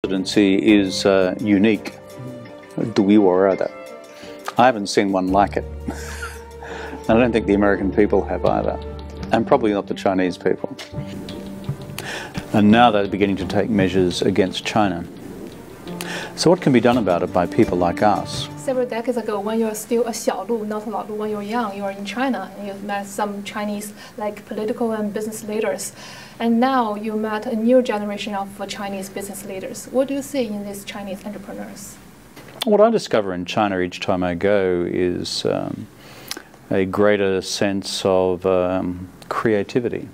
Presidency is unique. 独一无二的. I haven't seen one like it. I don't think the American people have either, and probably not the Chinese people. And now they're beginning to take measures against China. So what can be done about it by people like us? Several decades ago, when you're still a 小路, not a 老路, when you're young, you were in China and you met some Chinese like political and business leaders. And now you met a new generation of Chinese business leaders. What do you see in these Chinese entrepreneurs? What I discover in China each time I go is a greater sense of creativity.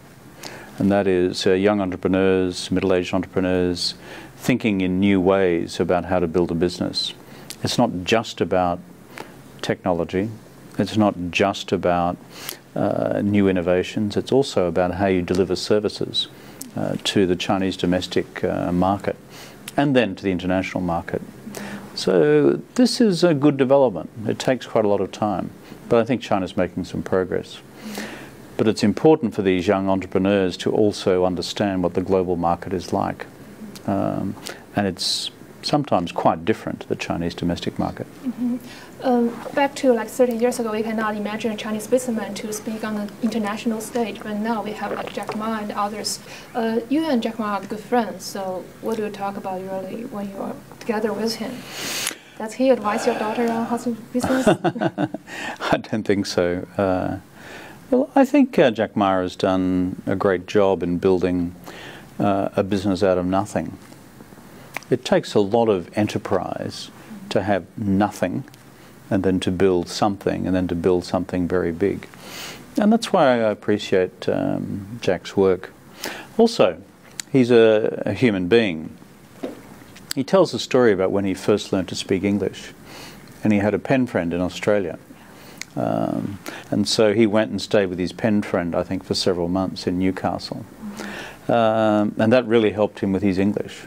And that is young entrepreneurs, middle-aged entrepreneurs, thinking in new ways about how to build a business. It's not just about technology. It's not just about new innovations. It's also about how you deliver services to the Chinese domestic market and then to the international market. So this is a good development. It takes quite a lot of time, but I think China's making some progress. But it's important for these young entrepreneurs to also understand what the global market is like. And it's sometimes quite different to the Chinese domestic market. Back to like 30 years ago, we cannot imagine a Chinese businessman to speak on the international stage, but now we have like Jack Ma and others. You and Jack Ma are good friends, so what do you talk about usually when you are together with him? Does he advise your daughter on how to do business? I don't think so. Well, I think Jack Ma has done a great job in building a business out of nothing. It takes a lot of enterprise to have nothing and then to build something and then to build something very big. And that's why I appreciate Jack's work. Also, he's a human being. He tells a story about when he first learned to speak English, and he had a pen friend in Australia. And so he went and stayed with his pen friend, I think, for several months in Newcastle. And that really helped him with his English.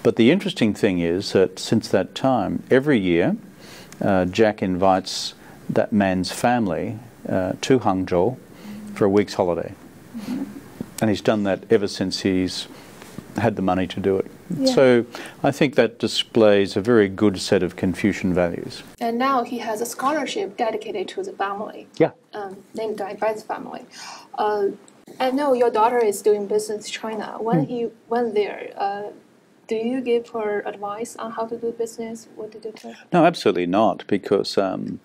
But the interesting thing is that since that time, every year, Jack invites that man's family to Hangzhou for a week's holiday. And he's done that ever since he's had the money to do it. Yeah. So I think that displays a very good set of Confucian values. And now he has a scholarship dedicated to the family. Yeah. Named by the family. I know your daughter is doing business in China. When he went there, do you give her advice on how to do business? What did you tell her? No, absolutely not, because I'm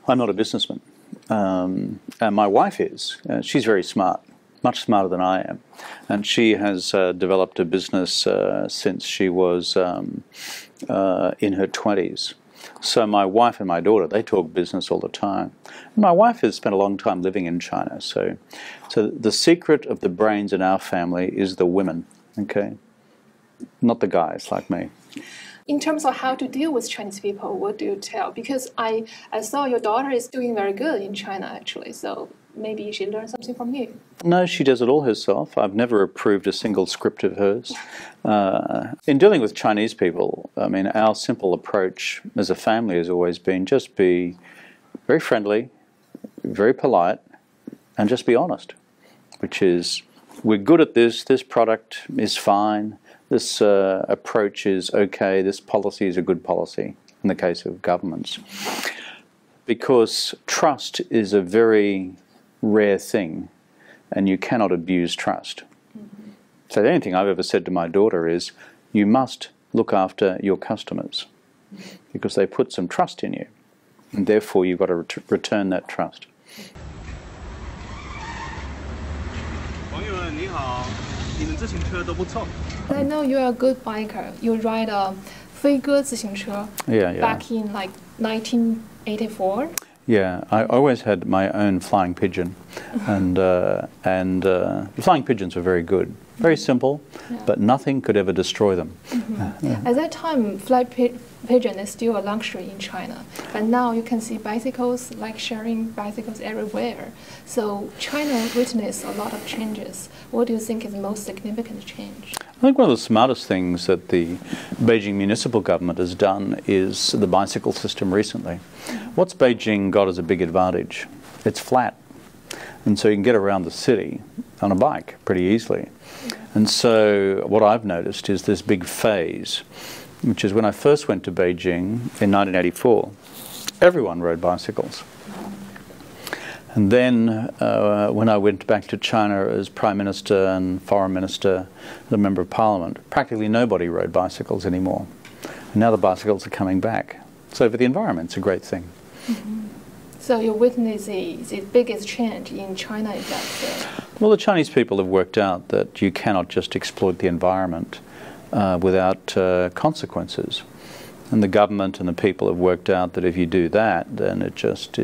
not a businessman. And my wife is. She's very smart, much smarter than I am. And she has developed a business since she was in her 20s. So my wife and my daughter, they talk business all the time. And my wife has spent a long time living in China. So the secret of the brains in our family is the women, okay? Not the guys like me. In terms of how to deal with Chinese people, what do you tell? Because I saw your daughter is doing very good in China, actually. So maybe she learned something from you. No, she does it all herself. I've never approved a single script of hers. In dealing with Chinese people, I mean, our simple approach as a family has always been just be very friendly, very polite, and just be honest, which is, we're good at this product is fine, this approach is okay, this policy is a good policy, in the case of governments. Because trust is a very rare thing, and you cannot abuse trust. So the only thing I've ever said to my daughter is, you must look after your customers, because they put some trust in you, and therefore you've got to return that trust. I know you're a good biker. You ride a 飞鸽自行车 back in like 1984. Yeah, I always had my own flying pigeon, and flying pigeons were very good. Very simple, but nothing could ever destroy them. At that time, flying pigeon is still a luxury in China, but now you can see bicycles, like sharing bicycles everywhere. So China witnessed a lot of changes. What do you think is the most significant change? I think one of the smartest things that the Beijing municipal government has done is the bicycle system recently. What's Beijing got as a big advantage? It's flat. And so you can get around the city on a bike pretty easily. And so what I've noticed is this big phase, which is when I first went to Beijing in 1984, everyone rode bicycles. And then when I went back to China as Prime Minister and Foreign Minister, the Member of Parliament, practically nobody rode bicycles anymore. And now the bicycles are coming back. So for the environment, it's a great thing. So you witness the biggest change in China is that? Well, the Chinese people have worked out that you cannot just exploit the environment without consequences. And the government and the people have worked out that if you do that, then it just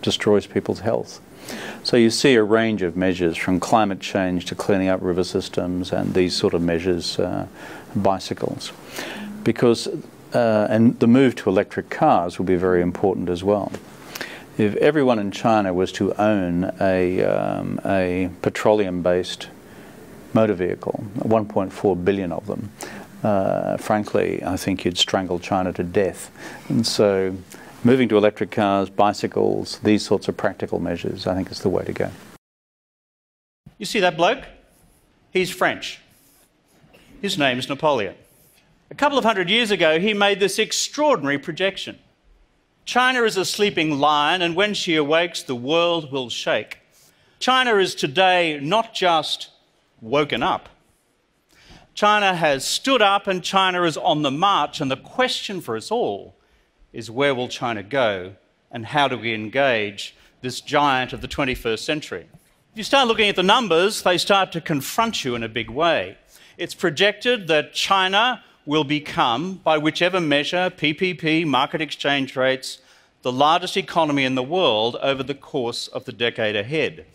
destroys people's health. So you see a range of measures from climate change to cleaning up river systems and these sort of measures, bicycles. Because, and the move to electric cars will be very important as well. If everyone in China was to own a petroleum-based motor vehicle, 1.4 billion of them, frankly, I think you'd strangle China to death. And so moving to electric cars, bicycles, these sorts of practical measures, I think is the way to go. You see that bloke? He's French. His name's Napoleon. A couple of hundred years ago, he made this extraordinary projection. China is a sleeping lion, and when she awakes, the world will shake. China is today not just woken up. China has stood up and China is on the march, and the question for us all is where will China go and how do we engage this giant of the 21st century? If you start looking at the numbers, they start to confront you in a big way. It's projected that China will become, by whichever measure, PPP, market exchange rates, the largest economy in the world over the course of the decade ahead.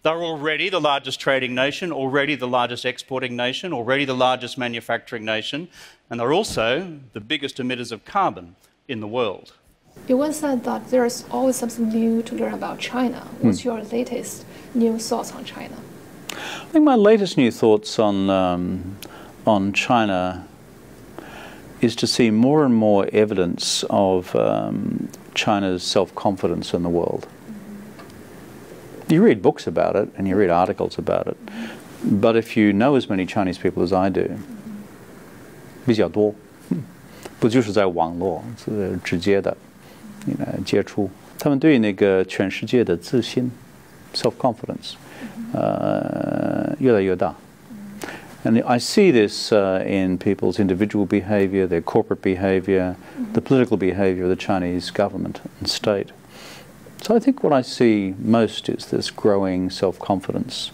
They're already the largest trading nation, already the largest exporting nation, already the largest manufacturing nation, and they're also the biggest emitters of carbon in the world. You once said that there's always something new to learn about China. What's your latest new thoughts on China? I think my latest new thoughts on China is to see more and more evidence of China's self-confidence in the world. You read books about it and you read articles about it, but if you know as many Chinese people as I do, 比较多，不就是在网络是直接的，接触，他们对那个全世界的自信 ，self-confidence，越来越大。And I see this in people's individual behavior, their corporate behavior, the political behavior of the Chinese government and state. So I think what I see most is this growing self-confidence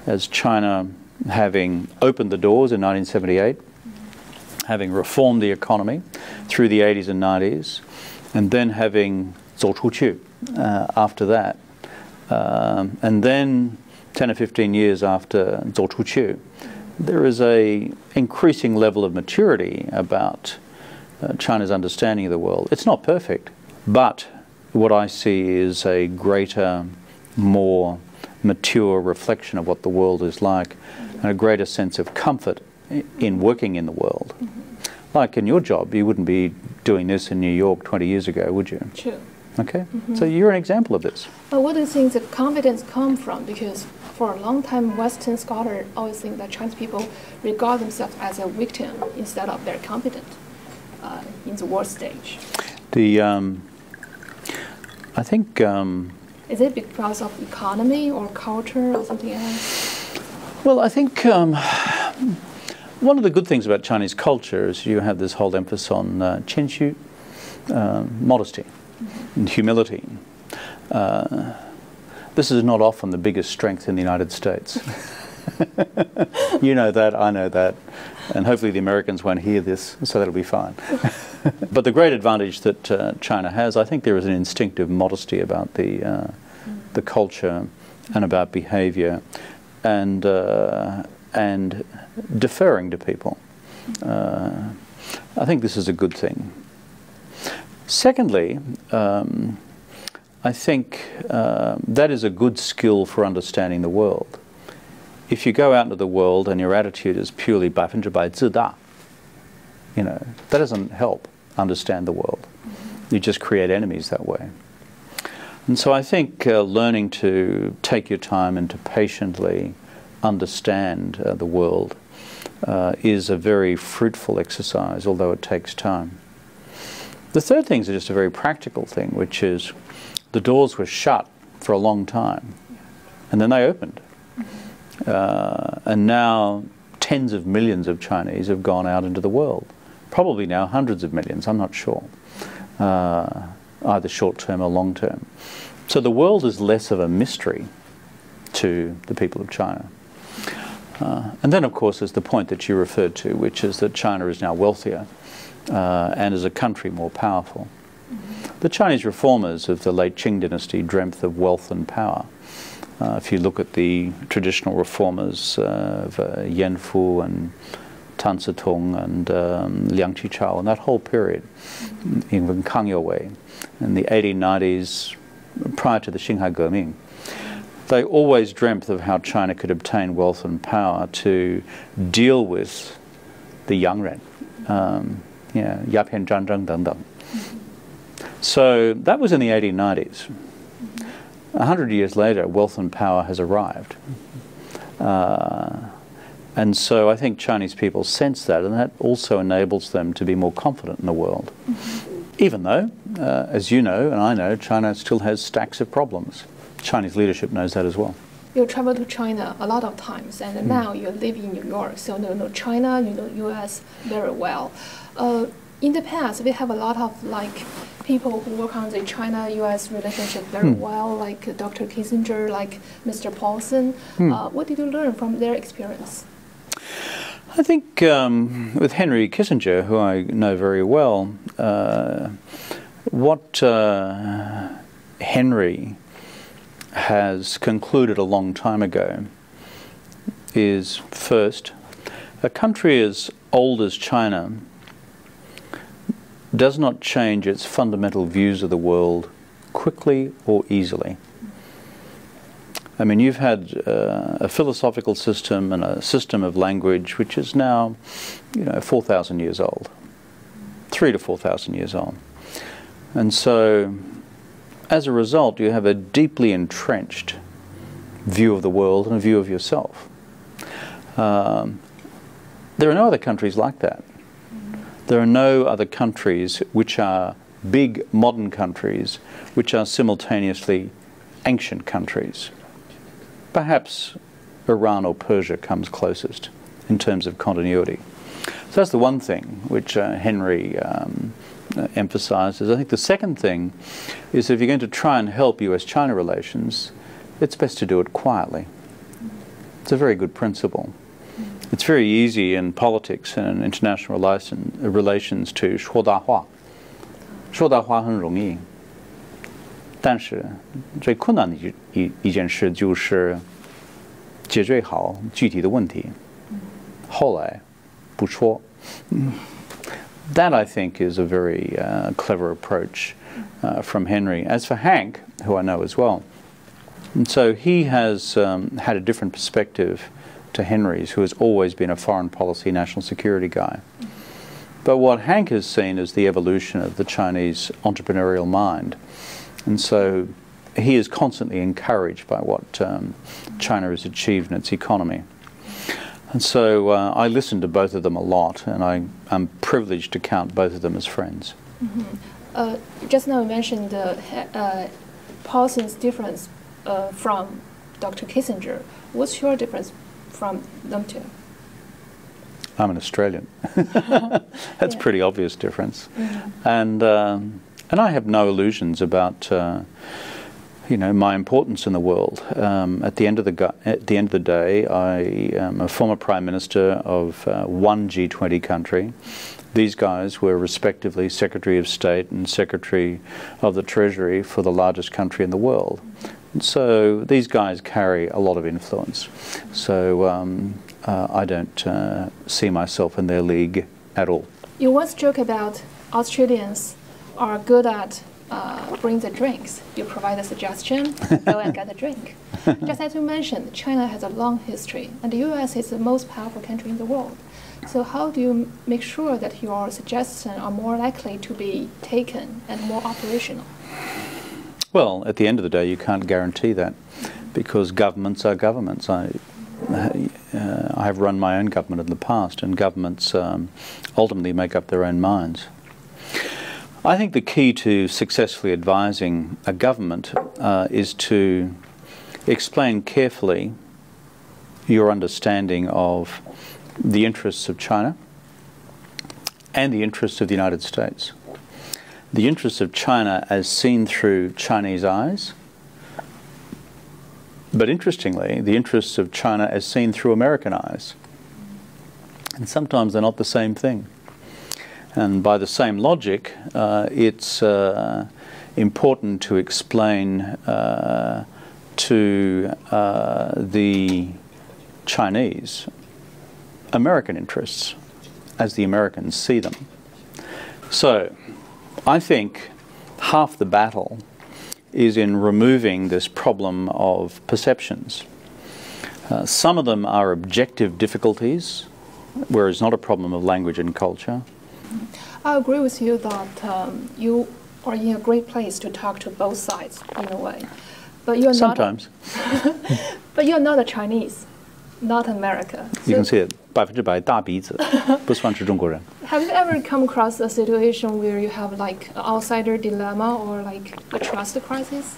as China, having opened the doors in 1978, having reformed the economy through the 80s and 90s, and then having 走出去 after that. And then 10 or 15 years after 走出去, there is an increasing level of maturity about China's understanding of the world. It's not perfect, but what I see is a greater, more mature reflection of what the world is like, and a greater sense of comfort in working in the world. Like in your job, you wouldn't be doing this in New York 20 years ago, would you? True. Okay, so you're an example of this. But what do you think the confidence comes from? Because for a long time, Western scholars always think that Chinese people regard themselves as a victim instead of very competent in the world stage. I think... is it because of economy or culture or something else? Well, I think one of the good things about Chinese culture is you have this whole emphasis on 谦虚, modesty and humility. This is not often the biggest strength in the United States. You know that, I know that, and hopefully the Americans won't hear this, so that'll be fine. But the great advantage that China has, I think there is an instinctive modesty about the culture and about behavior, and deferring to people. I think this is a good thing. Secondly, I think that is a good skill for understanding the world. If you go out into the world and your attitude is purely 100% 自大, that doesn't help understand the world. You just create enemies that way. And so I think learning to take your time and to patiently understand the world is a very fruitful exercise, although it takes time. The third thing is just a very practical thing, which is the doors were shut for a long time, and then they opened. And now tens of millions of Chinese have gone out into the world. Probably now hundreds of millions, I'm not sure, either short-term or long-term. So the world is less of a mystery to the people of China. And then, of course, there's the point that you referred to, which is that China is now wealthier and as a country more powerful. The Chinese reformers of the late Qing dynasty dreamt of wealth and power. If you look at the traditional reformers of Yan Fu and Tan Tong and Liang Qichao and that whole period, even Kang Youwei, in the 1890s, prior to the Xinhai Geming, they always dreamt of how China could obtain wealth and power to deal with the young ren, Yapian Zhanzheng Dengdeng. So that was in the 1890s. 100 years later, wealth and power has arrived. And so I think Chinese people sense that, and that also enables them to be more confident in the world. Even though, as you know and I know, China still has stacks of problems. Chinese leadership knows that as well. You travel to China a lot of times, and now you live in New York, so you know China, you know U.S. very well. In the past, we have a lot of people who work on the China-U.S. relationship very well, like Dr. Kissinger, like Mr. Paulson. What did you learn from their experience? I think with Henry Kissinger, who I know very well, what Henry has concluded a long time ago is, first, a country as old as China does not change its fundamental views of the world quickly or easily. I mean, you've had a philosophical system and a system of language which is now, 4,000 years old, 3,000 to 4,000 years old. And so, as a result, you have a deeply entrenched view of the world and a view of yourself. There are no other countries like that. There are no other countries which are big modern countries which are simultaneously ancient countries. Perhaps Iran or Persia comes closest in terms of continuity. So that's the one thing which Henry emphasizes. I think the second thing is if you're going to try and help US-China relations, it's best to do it quietly. It's a very good principle. It's very easy in politics and in international relations to 说大话。说大话很容易，但是最困难的一件事就是解决好具体的问题。后来不说。That, I think, is a very clever approach from Henry. As for Hank, who I know as well, and so he has had a different perspective to Henry's, who has always been a foreign policy, national security guy. But what Hank has seen is the evolution of the Chinese entrepreneurial mind. And so he is constantly encouraged by what China has achieved in its economy. And so I listen to both of them a lot, and I'm privileged to count both of them as friends. Just now you mentioned Paulson's difference from Dr. Kissinger. What's your difference from them two? I'm an Australian. That's a pretty obvious difference. And I have no illusions about my importance in the world. At the end of the day, I am a former Prime Minister of one G20 country. These guys were respectively Secretary of State and Secretary of the Treasury for the largest country in the world. And so these guys carry a lot of influence. So I don't see myself in their league at all. You once joked about Australians are good at bring the drinks. You provide a suggestion, go and get a drink. Just as you mentioned, China has a long history, and the U.S. is the most powerful country in the world. So how do you make sure that your suggestions are more likely to be taken and more operational? Well, at the end of the day, you can't guarantee that because governments are governments. I have run my own government in the past, and governments ultimately make up their own minds. I think the key to successfully advising a government is to explain carefully your understanding of the interests of China and the interests of the United States. The interests of China as seen through Chinese eyes, but interestingly, the interests of China as seen through American eyes. And sometimes they're not the same thing. And by the same logic, it's important to explain to the Chinese American interests as the Americans see them. So, I think half the battle is in removing this problem of perceptions. Some of them are objective difficulties, where it's not a problem of language and culture. I agree with you that you are in a great place to talk to both sides in a way. But you're Sometimes. But you're not a Chinese, not America. You can see it. 100%大鼻子，不算是中国人。 Have you ever come across a situation where you have like an outsider dilemma or like a trust crisis?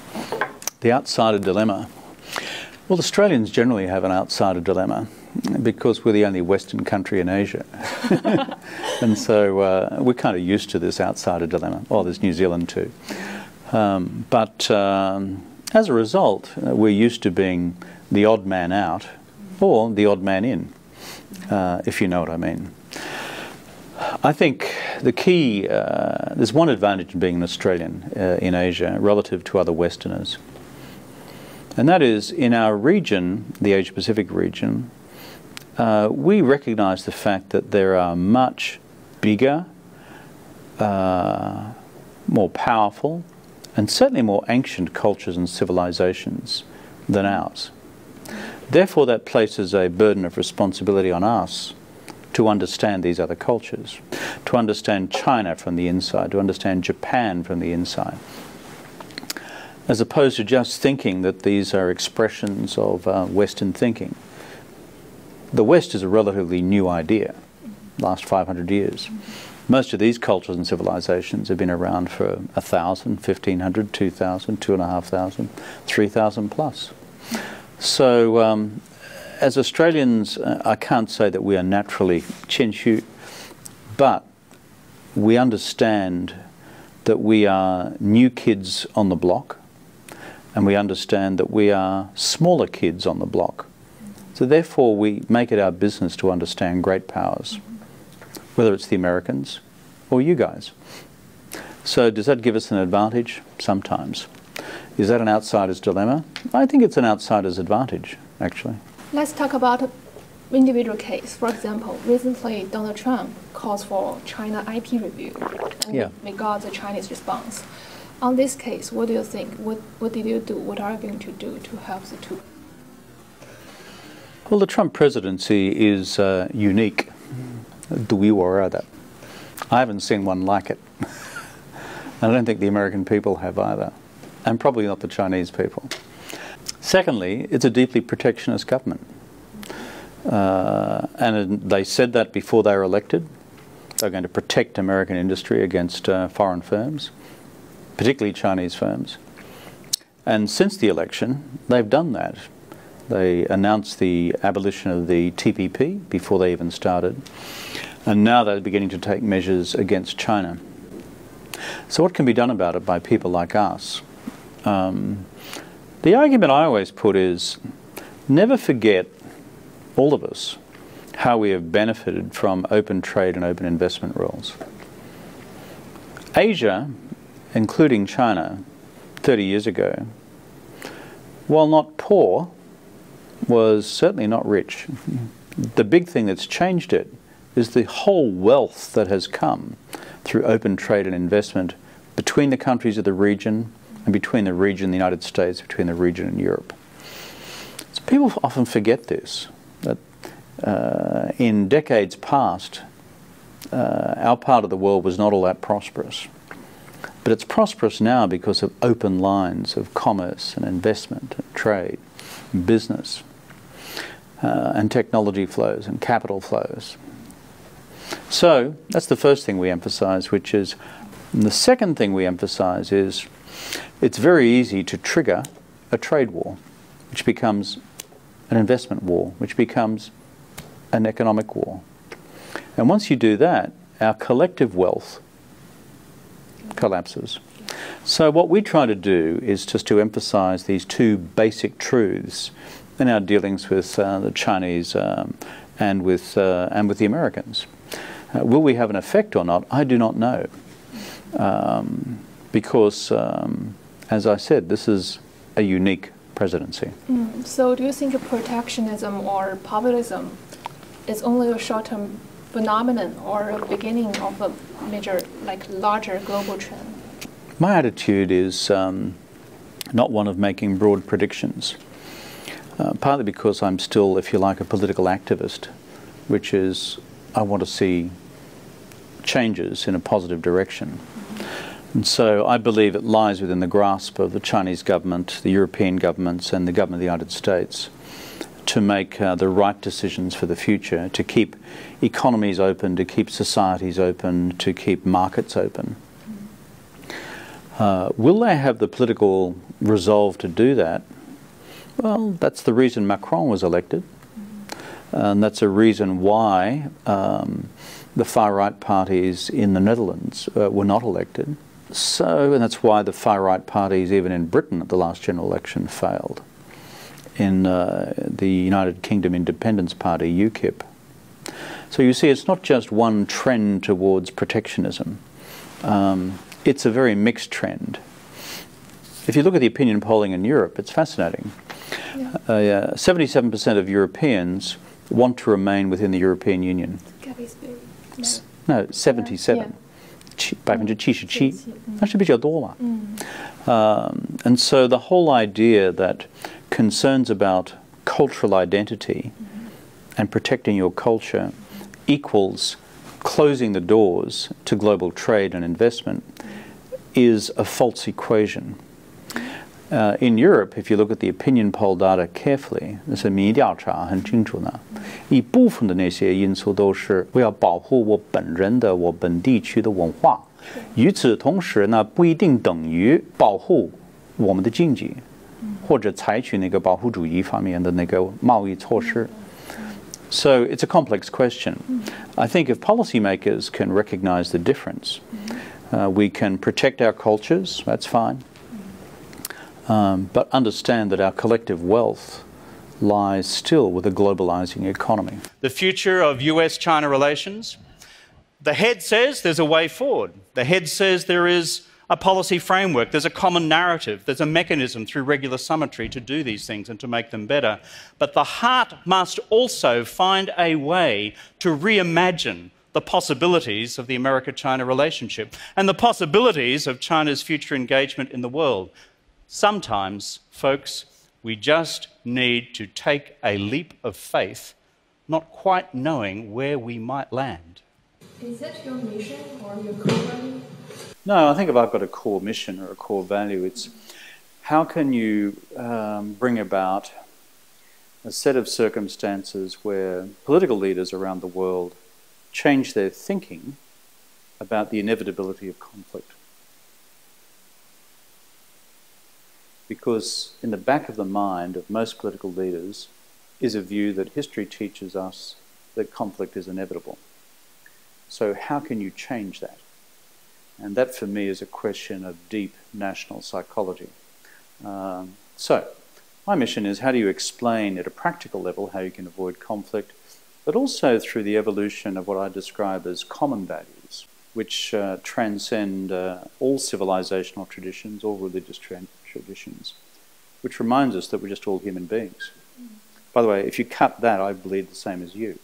The outsider dilemma. Well, Australians generally have an outsider dilemma because we're the only Western country in Asia. And so we're kind of used to this outsider dilemma. Oh, there's New Zealand too. But as a result, we're used to being the odd man out or the odd man in, if you know what I mean. I think the key, there's one advantage in being an Australian in Asia relative to other Westerners. And that is, in our region, the Asia-Pacific region, we recognise the fact that there are much bigger, more powerful, and certainly more ancient cultures and civilizations than ours. Therefore, that places a burden of responsibility on us to understand these other cultures, to understand China from the inside, to understand Japan from the inside, as opposed to just thinking that these are expressions of Western thinking. The West is a relatively new idea, last 500 years. Most of these cultures and civilizations have been around for 1,000, 1,500, 2,000, 2,500, 3,000 plus. So as Australians, I can't say that we are naturally Chinchu, but we understand that we are new kids on the block, and we understand that we are smaller kids on the block. So therefore we make it our business to understand great powers, whether it's the Americans or you guys. So does that give us an advantage? Sometimes. Is that an outsider's dilemma? I think it's an outsider's advantage, actually. Let's talk about an individual case. For example, recently Donald Trump calls for China IP review, and we got the Chinese response. On this case, what do you think? What did you do? What are you going to do to help the two? Well, the Trump presidency is unique. I haven't seen one like it. I don't think the American people have either, and probably not the Chinese people. Secondly, it's a deeply protectionist government. And they said that before they were elected. They're going to protect American industry against foreign firms, particularly Chinese firms. And since the election, they've done that. They announced the abolition of the TPP before they even started. And now they're beginning to take measures against China. So what can be done about it by people like us? The argument I always put is, never forget, all of us, how we have benefited from open trade and open investment rules. Asia, including China, 30 years ago, while not poor, was certainly not rich. The big thing that's changed it is the whole wealth that has come through open trade and investment between the countries of the region and between the region and the United States, between the region and Europe. So people often forget this, that in decades past, our part of the world was not all that prosperous. But But it's prosperous now because of open lines of commerce and investment and trade, and business, and technology flows and capital flows. So that's the first thing we emphasize, which is, and the second thing we emphasize is it's very easy to trigger a trade war, which becomes an investment war, which becomes an economic war. And once you do that, our collective wealth collapses. So what we try to do is just to emphasize these two basic truths in our dealings with the Chinese and with the Americans. Will we have an effect or not? I do not know. Because, as I said, this is a unique presidency. So do you think protectionism or populism is only a short-term phenomenon or a beginning of a major, larger global trend? My attitude is not one of making broad predictions, partly because I'm still, if you like, a political activist, which is I want to see changes in a positive direction. And so I believe it lies within the grasp of the Chinese government, the European governments, and the government of the United States to make the right decisions for the future, to keep economies open, to keep societies open, to keep markets open. Will they have the political resolve to do that? Well, that's the reason Macron was elected. And that's a reason why the far-right parties in the Netherlands were not elected. So, and that's why the far-right parties, even in Britain at the last general election, failed. In the United Kingdom Independence Party, UKIP. So you see, it's not just one trend towards protectionism. It's a very mixed trend. If you look at the opinion polling in Europe, it's fascinating. 77% of Europeans want to remain within the European Union. No, 77. 77%. 那是比较多嘛。And so the whole idea that concerns about cultural identity and protecting your culture equals closing the doors to global trade and investment is a false equation. In Europe, if you look at the opinion poll data carefully, 这是民意调查很清楚呢，一部分的那些因素都是我要保护我本人的我本地区的文化，与此同时呢，不一定等于保护我们的经济，或者采取那个保护主义方面的那个贸易措施。So it's a complex question. I think if policymakers can recognize the difference, we can protect our cultures, that's fine. But understand that our collective wealth lies still with a globalizing economy. The future of US-China relations, the head says there's a way forward. The head says there is a policy framework, there's a common narrative, there's a mechanism through regular summitry to do these things and to make them better. But the heart must also find a way to reimagine the possibilities of the America-China relationship and the possibilities of China's future engagement in the world. Sometimes, folks, we just need to take a leap of faith, not quite knowing where we might land. Is that your mission or your core value? No, I think if I've got a core mission or a core value, it's how can you bring about a set of circumstances where political leaders around the world change their thinking about the inevitability of conflict. Because in the back of the mind of most political leaders is a view that history teaches us that conflict is inevitable. So how can you change that? And that for me is a question of deep national psychology. So my mission is how do you explain at a practical level how you can avoid conflict, but also through the evolution of what I describe as common values, which transcend all civilizational traditions, all religious traditions, which reminds us that we're just all human beings. By the way, if you cut that, I believe the same as you.